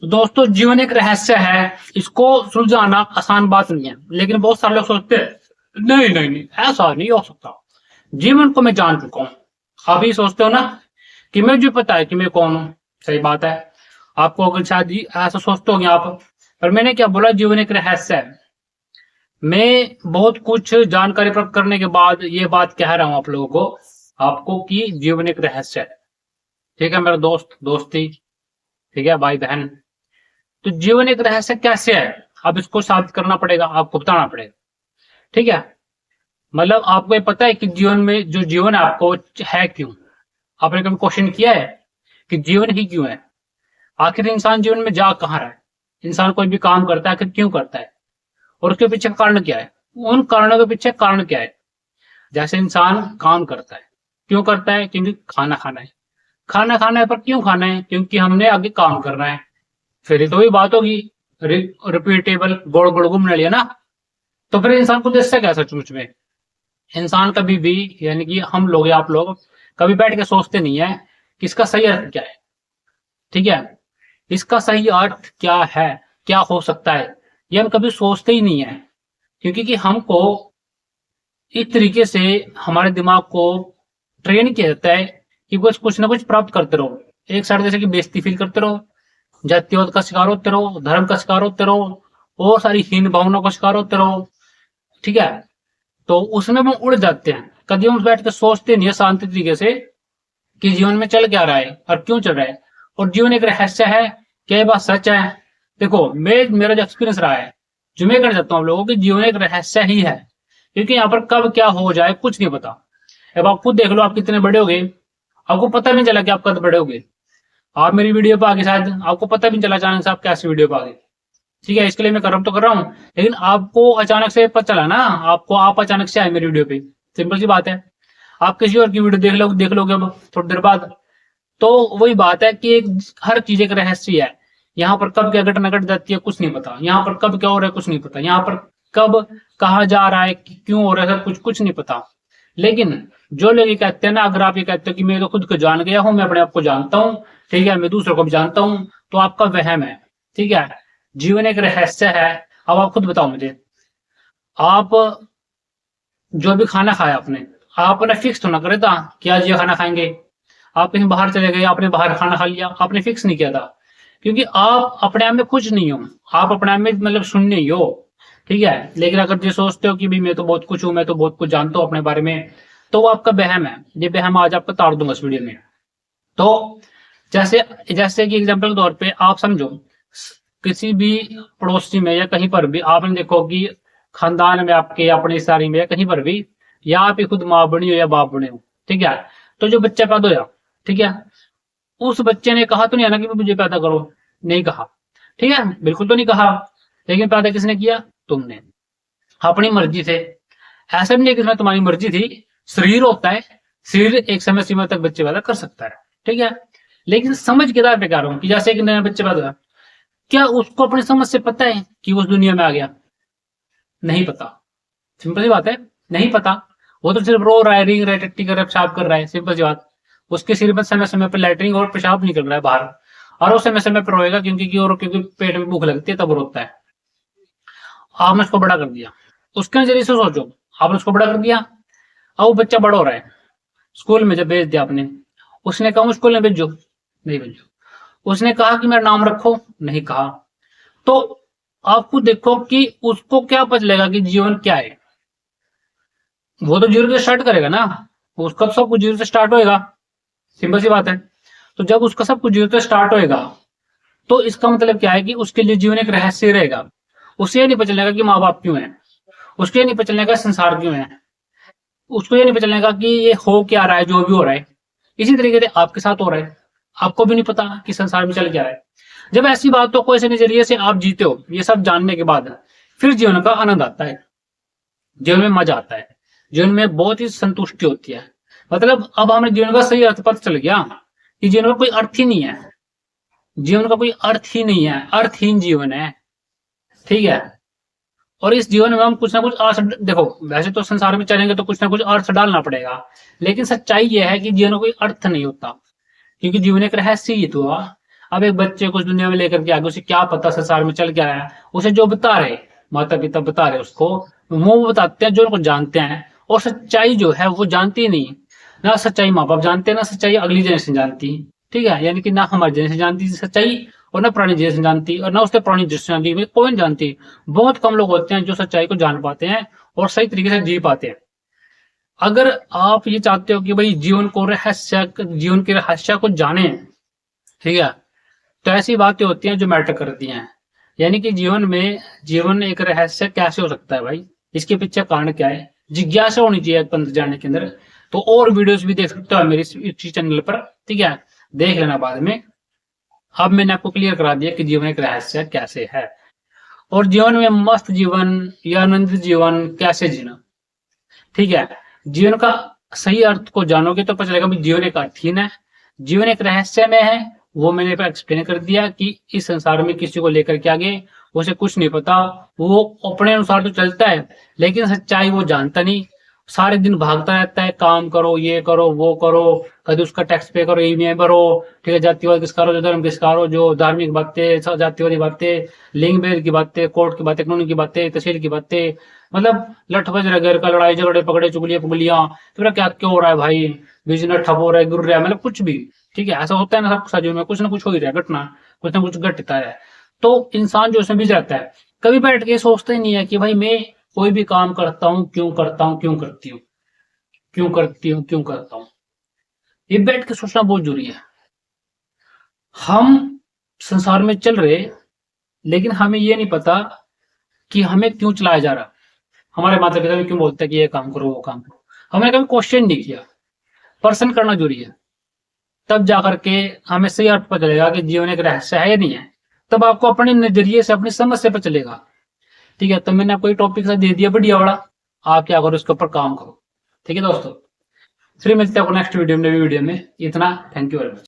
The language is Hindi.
तो दोस्तों जीवन एक रहस्य है, इसको सुलझाना आसान बात नहीं है। लेकिन बहुत सारे लोग सोचते हैं नहीं नहीं नहीं, ऐसा नहीं हो सकता, जीवन को मैं जान चुका हूं। आप ये सोचते हो ना कि मुझे पता है कि मैं कौन हूं। सही बात है, आपको अगर शायद ऐसा सोचते होंगे आप, पर मैंने क्या बोला, जीवन एक रहस्य है। मैं बहुत कुछ जानकारी प्राप्त करने के बाद ये बात कह रहा हूं आप लोगों को, आपको, कि जीवन एक रहस्य है। ठीक है मेरा दोस्त दोस्ती, ठीक है भाई बहन। तो जीवन एक रहस्य कैसे है, अब इसको साबित करना पड़ेगा, आपको बताना पड़ेगा। ठीक है, मतलब आपको ये पता है कि जीवन में जो जीवन है आपको है क्यों। आपने कभी क्वेश्चन किया है कि जीवन ही क्यों है? आखिर इंसान जीवन में जा कहाँ रहा है? इंसान कोई भी काम करता है, आखिर क्यों करता है और उसके पीछे कारण क्या है? उन कारणों के पीछे कारण क्या है? जैसे इंसान काम करता है, क्यों करता है? क्योंकि खाना खाना है। खाना खाना है, पर क्यों खाना है? क्योंकि हमने आगे काम करना है। फिर ये तो वही बात होगी, रिपीटेबल, गोल गोल घूमने लिया ना। तो फिर इंसान को दिसता क्या सचमुच में? इंसान कभी भी, यानी कि हम लोग या आप लोग कभी बैठ के सोचते नहीं है कि इसका सही अर्थ क्या है। ठीक है, इसका सही अर्थ क्या है, क्या हो सकता है, ये हम कभी सोचते ही नहीं है। क्योंकि कि हमको इस तरीके से हमारे दिमाग को ट्रेन किया जाता है कि बस कुछ ना कुछ प्राप्त करते रहो। एक साइड जैसे कि बेइज्जती फील करते रहो, जातिवाद का शिकार होते रहो, धर्म का शिकार होते रहो, और सारी हीन भावनाओं का शिकार होते रहो। ठीक है, तो उसमें हम उड़ जाते हैं। कभी हम बैठ कर सोचते नहीं है शांति तरीके से कि जीवन में चल क्या रहा है और क्यों चल रहा है, और जीवन एक रहस्य है, क्या ये बात सच है? देखो, मेरा जो एक्सपीरियंस रहा है, जो मैं कहना चाहता हूँ आप लोगों की, जीवन एक रहस्य ही है। क्योंकि यहाँ पर कब क्या हो जाए कुछ नहीं पता। अब आप खुद देख लो, आप कितने बड़े हो गए, आपको पता भी नहीं चला कि आप कब बड़े हो गए। आप मेरी वीडियो पे आगे, शायद आपको पता भी नहीं चला अचानक से आप कैसी वीडियो पे आ गए। ठीक है, इसके लिए मैं कर रहा हूँ, लेकिन आपको अचानक से पता चला ना, आप अचानक से आए मेरी वीडियो पे। सिंपल सी बात है, आप किसी और की वीडियो देख लोगे अब थोड़ी देर बाद। तो वही बात है कि हर चीज एक रहस्य है। यहाँ पर कब क्या घटना घट जाती है कुछ नहीं पता, यहाँ पर कब क्या हो रहा है कुछ नहीं पता, यहाँ पर कब कहा जा रहा है, क्यों हो रहा है, कुछ कुछ नहीं पता। लेकिन जो लोग ये कहते हैं ना, अगर आप ये कहते हो कि मैं तो खुद को जान गया हूं, मैं अपने आप को जानता हूँ, ठीक है, मैं दूसरों को भी जानता हूँ, तो आपका वहम है। ठीक है, जीवन एक रहस्य है। अब आप खुद बताओ मुझे, आप जो भी खाना खाया आपने फिक्स तो ना करे था कि आज ये खाना खाएंगे। आप कहीं बाहर चले गए, आपने बाहर खाना खा लिया, आपने फिक्स नहीं किया था। क्योंकि आप अपने आप में कुछ नहीं हो, आप अपने आप में मतलब शून्य ही हो। ठीक है, लेकिन अगर ये सोचते हो कि भी मैं तो बहुत कुछ हूं, मैं तो बहुत कुछ जानता हूँ अपने बारे में, तो वो आपका वहम है। ये वहम आज आपको ताड़ दूंगा इस वीडियो में। तो जैसे जैसे कि एग्जाम्पल के तौर पे आप समझो, किसी भी पड़ोसी में या कहीं पर भी आपने देखो कि खानदान में आपके, अपनी सारी में, या कहीं पर भी, या आप ही खुद माँ बनी हो या बाप बने हो। ठीक है, तो जो बच्चा पैदा होया, ठीक है, उस बच्चे ने कहा तो नहीं है ना कि मुझे पैदा करो, नहीं कहा। ठीक है, बिल्कुल तो नहीं कहा। लेकिन पैदा किसने किया? तुमने, अपनी मर्जी से। ऐसा भी नहीं कि इसमें तुम्हारी मर्जी थी। शरीर होता है, शरीर एक समय सीमा तक बच्चे पैदा कर सकता है। ठीक है, लेकिन समझ के आधार पे कह रहा हूं कि जैसे एक नया बच्चे पैदा हुआ, क्या उसको अपनी समझ से पता है कि उस दुनिया में आ गया? नहीं पता। सिंपल सी बात है, नहीं पता। वो तो सिर्फ रो रहा है, रींग रहा है, टट्टी कर रहा है, पेशाब कर रहा है, सिंपल सी बात। उसके सिर पर समय समय पर लैटरिन और पेशाब निकल रहा है बाहर, और वो समय समय पर रोएगा क्योंकि पेट में भूख लगती है, तब रोता है। आपने उसको बड़ा कर दिया, उसके नजरिए से सोचो, आपने उसको बड़ा कर दिया। अब वो बच्चा बड़ा हो रहा है, स्कूल में जब भेज दिया आपने, उसने कहा स्कूल में भेजो, नहीं भेजो। उसने कहा कि मेरा नाम रखो, नहीं कहा। तो आपको देखो कि उसको क्या पता चलेगा कि जीवन क्या है? वो तो जीरो से स्टार्ट करेगा ना, उसका तो सब कुछ जीरो से स्टार्ट होएगा। सिंपल सी बात है। तो जब उसका सब कुछ जीरो से स्टार्ट होएगा, तो इसका मतलब क्या है कि उसके लिए जीवन एक रहस्य रहेगा। उसे ये नहीं पता चलेगा कि माँ बाप क्यों है, उसको ये नहीं पता चलेगा संसार क्यों है, उसको ये नहीं पता चलेगा कि ये हो क्या रहा है, जो भी हो रहा है। इसी तरीके से आपके साथ हो रहा है, आपको भी नहीं पता कि संसार में चल क्या रहा है। जब ऐसी बातों को ऐसे नजरिए से आप जीते हो, ये सब जानने के बाद, फिर जीवन का आनंद आता है, जीवन में मजा आता है, जीवन में बहुत ही संतुष्टि होती है। मतलब अब हमें जीवन का सही अर्थ पता चल गया कि जीवन का कोई अर्थ ही नहीं है, जीवन का कोई अर्थ ही नहीं है, अर्थहीन जीवन है। ठीक है, और इस जीवन में हम कुछ ना कुछ अर्थ, देखो वैसे तो संसार में चलेंगे तो कुछ ना कुछ अर्थ डालना पड़ेगा, लेकिन सच्चाई यह है कि जीवन का कोई अर्थ नहीं होता, क्योंकि जीवन एक रहस्य ही तो हुआ। अब एक बच्चे को उस दुनिया में लेकर के आगे, उसे क्या पता संसार में चल क्या रहा है, उसे जो बता रहे माता पिता बता रहे उसको, वो बताते हैं जो उनको जानते हैं। और सच्चाई जो है वो जानती ही नहीं, ना सच्चाई माँ बाप जानते हैं, ना सच्चाई अगली जनरेशन जानती। ठीक है, यानी कि ना हमारी जनरेशन जानती सच्चाई, और ना पुरानी जनरेशन जानती, और ना उससे पुरानी जनरेशन जानती, कोई नहीं जानती। बहुत कम लोग होते हैं जो सच्चाई को जान पाते हैं और सही तरीके से जी पाते हैं। अगर आप ये चाहते हो कि भाई जीवन के रहस्य को जाने, ठीक है, तो ऐसी बातें होती हैं जो मैटर करती हैं। यानी कि जीवन एक रहस्य कैसे हो सकता है भाई, इसके पीछे कारण क्या है, जिज्ञासा होनी चाहिए अंदर जाने के अंदर। तो और वीडियोस भी देख सकते हो मेरे इस चैनल पर, ठीक है, देख लेना बाद में। अब मैंने आपको क्लियर करा दिया कि जीवन एक रहस्य कैसे है, और जीवन में मस्त जीवन या आनंदित जीवन कैसे जीना। ठीक है, जीवन का सही अर्थ को जानोगे तो पता चलेगा भाई जीवन एक अर्थहीन है, जीवन एक रहस्य में है। वो मैंने एक्सप्लेन कर दिया कि इस संसार में किसी को लेकर के आगे उसे कुछ नहीं पता, वो अपने अनुसार तो चलता है लेकिन सच्चाई वो जानता नहीं। सारे दिन भागता रहता है, काम करो, ये करो, वो करो, कभी उसका टैक्स पे करो, ईएमआई भरो, ठीक है, जातिवाद किसका जो धर्म किसका, जो धार्मिक बातें, जातिवादी बातें, लिंग भेद की बातें, कोर्ट की बातें, कानून की बातें, तहसील की बातें, मतलब लठ बज रहा का, लड़ाई झगड़े पकड़े चुगलियां पुगलियां, तो क्या क्यों हो रहा है भाई, बिजनेस ठप हो रहा है, गिर रहा है, मतलब कुछ भी। ठीक है, ऐसा होता है ना सब जीवन में, कुछ ना कुछ हो ही रहा है, घटना कुछ ना कुछ घटता है। तो इंसान जो उसमें बिज रहता है, कभी बैठ के सोचता ही नहीं है कि भाई मैं कोई भी काम करता हूँ क्यों करता हूँ, क्यों करती हूँ, क्यों करती हूँ, क्यों करता हूँ। ये बैठ के सोचना बहुत जरूरी है। हम संसार में चल रहे, लेकिन हमें ये नहीं पता कि हमें क्यों चलाया जा रहा। हमारे माता पिता भी क्यों बोलते हैं कि ये काम करो, वो काम करो, हमने कभी क्वेश्चन नहीं किया। पर्सन करना जरूरी है, तब जाकर के हमें सही अर्थ पता चलेगा कि जीवन एक रहस्य है या नहीं है। तब आपको अपने नजरिए से, अपनी समझ से पता चलेगा। ठीक है, तो मैंने आपको एक टॉपिक सा दे दिया बढ़िया बड़ा, आप क्या करो, इसके ऊपर काम करो। ठीक है दोस्तों, फिर मिलते हैं आपको नेक्स्ट वीडियो में, नई वीडियो में। इतना, थैंक यू वेरी मच।